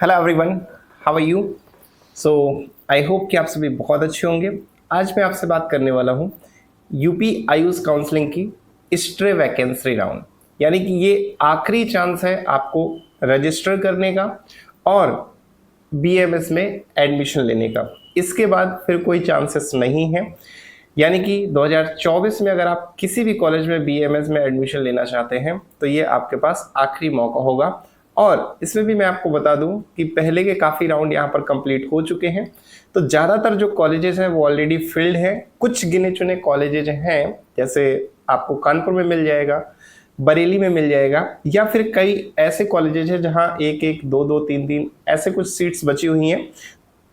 Hello everyone, how are you. So I hope कि आप सभी बहुत अच्छे होंगे। आज मैं आपसे बात करने वाला हूँ यूपी आयुष काउंसलिंग की स्ट्रे वैकेंसी राउंड, यानी कि ये आखिरी चांस है आपको रजिस्टर करने का और बीएमएस में एडमिशन लेने का। इसके बाद फिर कोई चांसेस नहीं है। यानी कि 2024 में अगर आप किसी भी कॉलेज में बीएमएस में एडमिशन लेना चाहते हैं तो ये आपके पास आखिरी मौका होगा। और इसमें भी मैं आपको बता दूं कि पहले के काफ़ी राउंड यहाँ पर कंप्लीट हो चुके हैं, तो ज़्यादातर जो कॉलेजेस हैं वो ऑलरेडी फिल्ड हैं। कुछ गिने चुने कॉलेजेस हैं, जैसे आपको कानपुर में मिल जाएगा, बरेली में मिल जाएगा, या फिर कई ऐसे कॉलेजेस हैं जहाँ एक एक दो दो तीन तीन ऐसे कुछ सीट्स बची हुई हैं।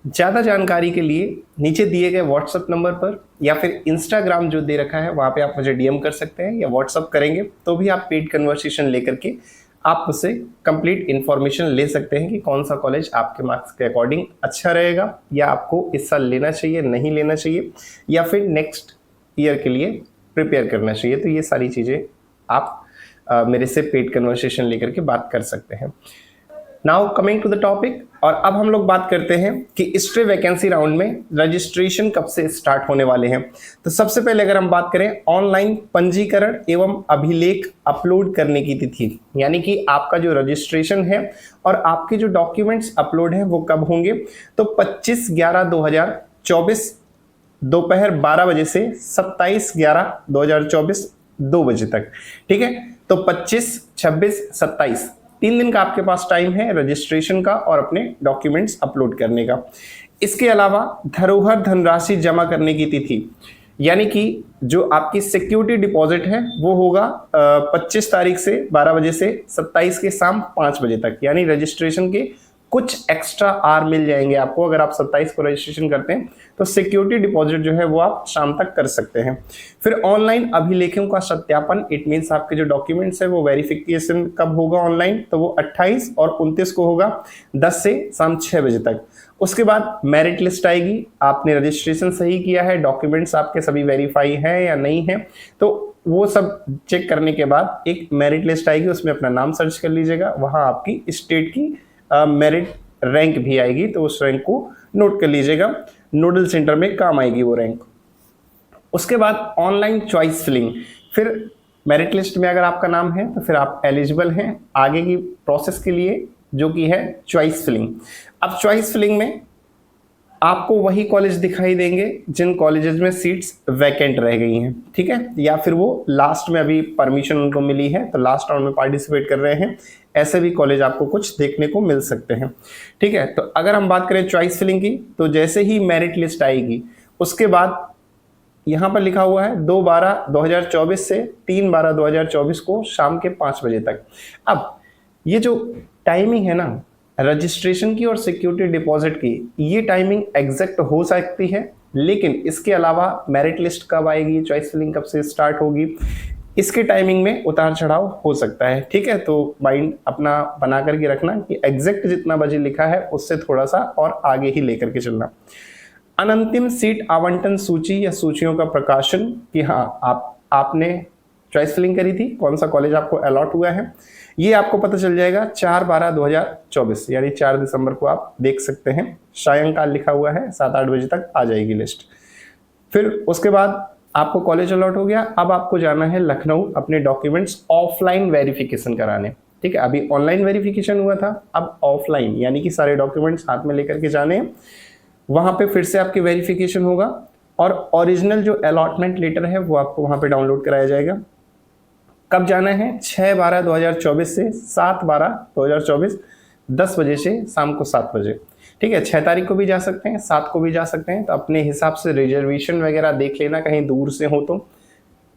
ज़्यादा जानकारी के लिए नीचे दिए गए व्हाट्सएप नंबर पर या फिर इंस्टाग्राम जो दे रखा है वहाँ पे आप मुझे डीएम कर सकते हैं, या व्हाट्सएप करेंगे तो भी आप पेड कन्वर्सेशन लेकर के आप मुझसे कंप्लीट इन्फॉर्मेशन ले सकते हैं कि कौन सा कॉलेज आपके मार्क्स के अकॉर्डिंग अच्छा रहेगा, या आपको इस साल लेना चाहिए, नहीं लेना चाहिए, या फिर नेक्स्ट ईयर के लिए प्रिपेयर करना चाहिए। तो ये सारी चीज़ें आप मेरे से पेड कन्वर्सेशन लेकर के बात कर सकते हैं। Now coming to the topic, और अब हम लोग बात करते हैं कि स्ट्रे वैकेंसी राउंड में रजिस्ट्रेशन कब से स्टार्ट होने वाले हैं। तो सबसे पहले अगर हम बात करें ऑनलाइन पंजीकरण एवं अभिलेख अपलोड करने की तिथि, यानी कि आपका जो रजिस्ट्रेशन है और आपके जो डॉक्यूमेंट्स अपलोड हैं वो कब होंगे, तो 25/11/2024 दोपहर 12 बजे से 27/11/2024 2 बजे तक। ठीक है, तो 25, 26, 27 3 दिन का आपके पास टाइम है रजिस्ट्रेशन का और अपने डॉक्यूमेंट्स अपलोड करने का। इसके अलावा धरोहर धनराशि जमा करने की तिथि, यानी कि जो आपकी सिक्योरिटी डिपॉजिट है वो होगा 25 तारीख से 12 बजे से 27 के शाम 5 बजे तक। यानी रजिस्ट्रेशन के कुछ एक्स्ट्रा आर मिल जाएंगे आपको। अगर आप 27 को रजिस्ट्रेशन करते हैं तो सिक्योरिटी डिपॉजिट जो है वो आप शाम तक कर सकते हैं। फिर ऑनलाइन अभिलेखों का सत्यापन, इट मीन्स आपके जो डॉक्यूमेंट्स है वो वेरिफिकेशन कब होगा ऑनलाइन, तो वो 28 और 29 को होगा 10 से शाम 6 बजे तक। उसके बाद मेरिट लिस्ट आएगी, आपने रजिस्ट्रेशन सही किया है, डॉक्यूमेंट्स आपके सभी वेरीफाई है या नहीं है, तो वो सब चेक करने के बाद एक मेरिट लिस्ट आएगी, उसमें अपना नाम सर्च कर लीजिएगा, वहाँ आपकी स्टेट की मेरिट रैंक भी आएगी, तो उस रैंक को नोट कर लीजिएगा, नोडल सेंटर में काम आएगी वो रैंक। उसके बाद ऑनलाइन चॉइस फिलिंग, फिर मेरिट लिस्ट में अगर आपका नाम है तो फिर आप एलिजिबल हैं आगे की प्रोसेस के लिए, जो कि है चॉइस फिलिंग। अब चॉइस फिलिंग में आपको वही कॉलेज दिखाई देंगे जिन कॉलेजेस में सीट्स वैकेंट रह गई हैं, ठीक है, या फिर वो लास्ट में अभी परमिशन उनको मिली है तो लास्ट राउंड में पार्टिसिपेट कर रहे हैं, ऐसे भी कॉलेज आपको कुछ देखने को मिल सकते हैं। ठीक है, तो अगर हम बात करें चॉइस फिलिंग की, तो जैसे ही मेरिट लिस्ट आएगी उसके बाद यहाँ पर लिखा हुआ है 2/12/2024 से 3/12/2024 को शाम के 5 बजे तक। अब ये जो टाइमिंग है ना रजिस्ट्रेशन की और सिक्योरिटी डिपॉजिट की, ये टाइमिंग एग्जैक्ट हो सकती है, लेकिन इसके अलावा मेरिट लिस्ट कब आएगी, चॉइस फिलिंग कब से स्टार्ट होगी, इसके टाइमिंग में उतार चढ़ाव हो सकता है। ठीक है, तो माइंड अपना बना करके रखना कि एग्जैक्ट जितना बजे लिखा है उससे थोड़ा सा और आगे ही लेकर के चलना। अनंतिम सीट आवंटन सूची या सूचियों का प्रकाशन, कि हाँ आपने चॉइस फिलिंग करी थी, कौन सा कॉलेज आपको अलॉट हुआ है, ये आपको पता चल जाएगा 4/12/2024, यानी 4 दिसंबर को आप देख सकते हैं। सायंकाल लिखा हुआ है, 7-8 बजे तक आ जाएगी लिस्ट। फिर उसके बाद आपको कॉलेज अलॉट हो गया, अब आपको जाना है लखनऊ अपने डॉक्यूमेंट्स ऑफलाइन वेरिफिकेशन कराने। ठीक है, अभी ऑनलाइन वेरिफिकेशन हुआ था, अब ऑफलाइन यानी कि सारे डॉक्यूमेंट्स हाथ में लेकर के जाने हैं, वहाँ पे फिर से आपकी वेरिफिकेशन होगा और ओरिजिनल जो अलॉटमेंट लेटर है वो आपको वहाँ पे डाउनलोड कराया जाएगा। कब जाना है, 6/12/2024 से 7/12/2024 10 बजे से शाम को 7 बजे। ठीक है, 6 तारीख को भी जा सकते हैं, 7 को भी जा सकते हैं, तो अपने हिसाब से रिजर्वेशन वगैरह देख लेना कहीं दूर से हो तो,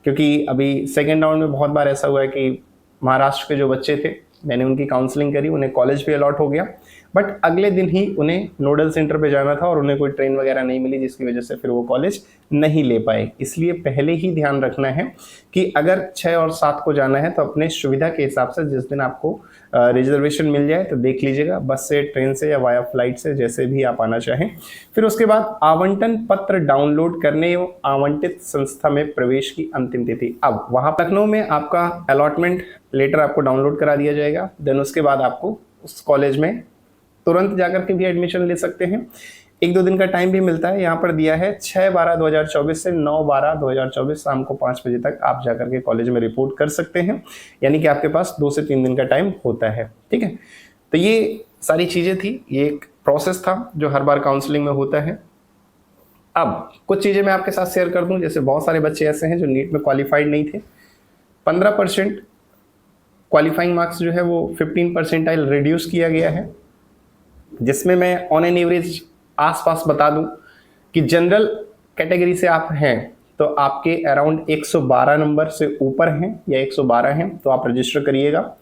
क्योंकि अभी सेकेंड राउंड में बहुत बार ऐसा हुआ है कि महाराष्ट्र के जो बच्चे थे, मैंने उनकी काउंसलिंग करी, उन्हें कॉलेज भी अलॉट हो गया, बट अगले दिन ही उन्हें नोडल सेंटर पे जाना था और उन्हें कोई ट्रेन वगैरह नहीं मिली, जिसकी वजह से फिर वो कॉलेज नहीं ले पाए। इसलिए पहले ही ध्यान रखना है कि अगर 6 और 7 को जाना है तो अपने सुविधा के हिसाब से जिस दिन आपको रिजर्वेशन मिल जाए तो देख लीजिएगा, बस से, ट्रेन से या वाया फ्लाइट से, जैसे भी आप आना चाहें। फिर उसके बाद आवंटन पत्र डाउनलोड करने एवं आवंटित संस्था में प्रवेश की अंतिम तिथि। अब वहाँ लखनऊ में आपका अलॉटमेंट लेटर आपको डाउनलोड करा दिया जाएगा, देन उसके बाद आपको उस कॉलेज में तुरंत जाकर के भी एडमिशन ले सकते हैं, 1-2 दिन का टाइम भी मिलता है। यहाँ पर दिया है 6/12/2024 से 9/12/2024 शाम को 5 बजे तक आप जाकर के कॉलेज में रिपोर्ट कर सकते हैं, यानी कि आपके पास 2 से 3 दिन का टाइम होता है। ठीक है, तो ये सारी चीज़ें थी, ये एक प्रोसेस था जो हर बार काउंसलिंग में होता है। अब कुछ चीज़ें मैं आपके साथ शेयर कर दूं, जैसे बहुत सारे बच्चे ऐसे हैं जो नीट में क्वालिफाइड नहीं थे, 15% क्वालिफाइंग मार्क्स जो है वो 15 परसेंटाइल रिड्यूस किया गया है, जिसमें मैं ऑन एन एवरेज आसपास बता दूं कि जनरल कैटेगरी से आप हैं तो आपके अराउंड 112 नंबर से ऊपर हैं या 112 हैं तो आप रजिस्टर करिएगा।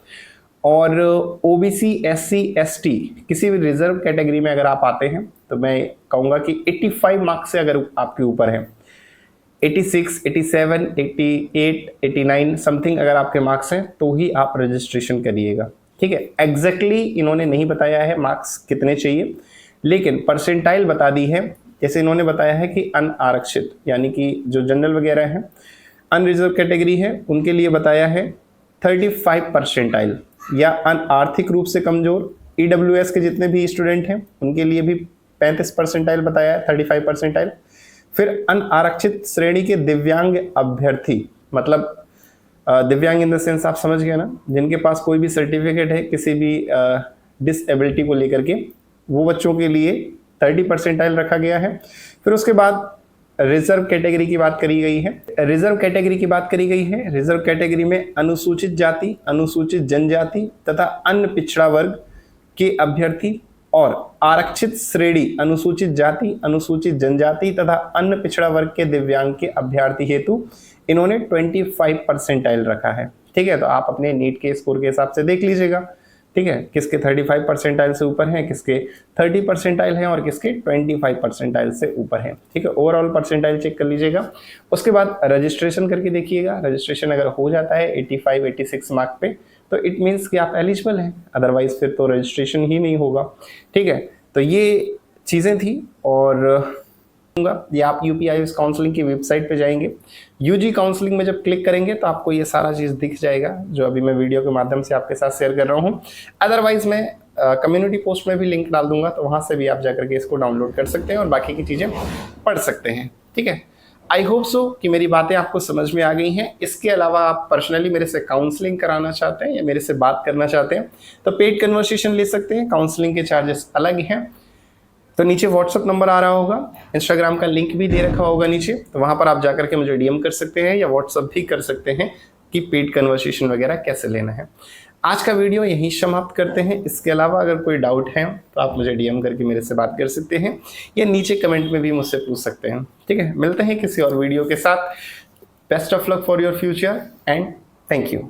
और ओबीसी, एससी, एसटी किसी भी रिजर्व कैटेगरी में अगर आप आते हैं तो मैं कहूँगा कि 85 मार्क्स से अगर आपके ऊपर है, 86, 87, 88, 89 समथिंग अगर आपके मार्क्स हैं तो ही आप रजिस्ट्रेशन करिएगा। ठीक है, एग्जैक्टली इन्होंने नहीं बताया है मार्क्स कितने चाहिए, लेकिन परसेंटाइल बता दी है। जैसे इन्होंने बताया है कि अनारक्षित यानी कि जो जनरल वगैरह हैं, अनरिजर्व कैटेगरी है, उनके लिए बताया है 35 परसेंटाइल, या आर्थिक रूप से कमजोर ईडब्ल्यूएस के जितने भी स्टूडेंट हैं उनके लिए भी 35 परसेंटाइल बताया है, 35 परसेंटाइल। फिर अनारक्षित श्रेणी के दिव्यांग अभ्यर्थी, मतलब दिव्यांग इन द सेंस आप समझ गए ना, जिनके पास कोई भी सर्टिफिकेट है किसी भी डिसेबिलिटी को लेकर के, वो बच्चों के लिए 30 परसेंटाइल रखा गया है। फिर उसके बाद रिजर्व कैटेगरी की बात करी गई है। रिजर्व कैटेगरी की बात करी गई है, रिजर्व कैटेगरी में अनुसूचित जाति, अनुसूचित जनजाति तथा अन्य पिछड़ा वर्ग के अभ्यर्थी और आरक्षित श्रेणी अनुसूचित जाति, अनुसूचित जनजाति तथा अन्य पिछड़ा वर्ग के दिव्यांग के अभ्यर्थी हेतु इन्होंने 25 परसेंटाइल रखा है। ठीक है, तो आप अपने नीट के स्कोर के हिसाब से देख लीजिएगा। ठीक है, किसके 35 परसेंटाइल से ऊपर हैं, किसके 30 परसेंटाइल हैं और किसके 25 परसेंटाइल से ऊपर हैं। ठीक है, ओवरऑल परसेंटाइल चेक कर लीजिएगा। उसके बाद रजिस्ट्रेशन करके देखिएगा, रजिस्ट्रेशन अगर हो जाता है 85, 86 मार्क पे तो इट मीन्स कि आप एलिजिबल हैं, अदरवाइज फिर तो रजिस्ट्रेशन ही नहीं होगा। ठीक है, तो ये चीज़ें थी। और ये आप यूपीआईएस काउंसलिंग की वेबसाइट पे जाएंगे, यूजी काउंसलिंग में जब क्लिक करेंगे तो आपको ये सारा चीज़ दिख जाएगा जो अभी मैं वीडियो के माध्यम से आपके साथ शेयर कर रहा हूँ। अदरवाइज मैं कम्युनिटी पोस्ट में भी लिंक डाल दूंगा, तो वहाँ से भी आप जाकर के इसको डाउनलोड कर सकते हैं और बाकी की चीज़ें पढ़ सकते हैं। ठीक है, आई होप सो कि मेरी बातें आपको समझ में आ गई हैं। इसके अलावा आप पर्सनली मेरे से काउंसलिंग कराना चाहते हैं या मेरे से बात करना चाहते हैं तो पेड कन्वर्सेशन ले सकते हैं, काउंसलिंग के चार्जेस अलग हैं। तो नीचे व्हाट्सअप नंबर आ रहा होगा, इंस्टाग्राम का लिंक भी दे रखा होगा नीचे, तो वहाँ पर आप जाकर के मुझे डीएम कर सकते हैं या व्हाट्सअप भी कर सकते हैं कि पेड कन्वर्सेशन वगैरह कैसे लेना है। आज का वीडियो यहीं समाप्त करते हैं। इसके अलावा अगर कोई डाउट है तो आप मुझे डीएम करके मेरे से बात कर सकते हैं या नीचे कमेंट में भी मुझसे पूछ सकते हैं। ठीक है, मिलते हैं किसी और वीडियो के साथ। Best of luck for your future and thank you.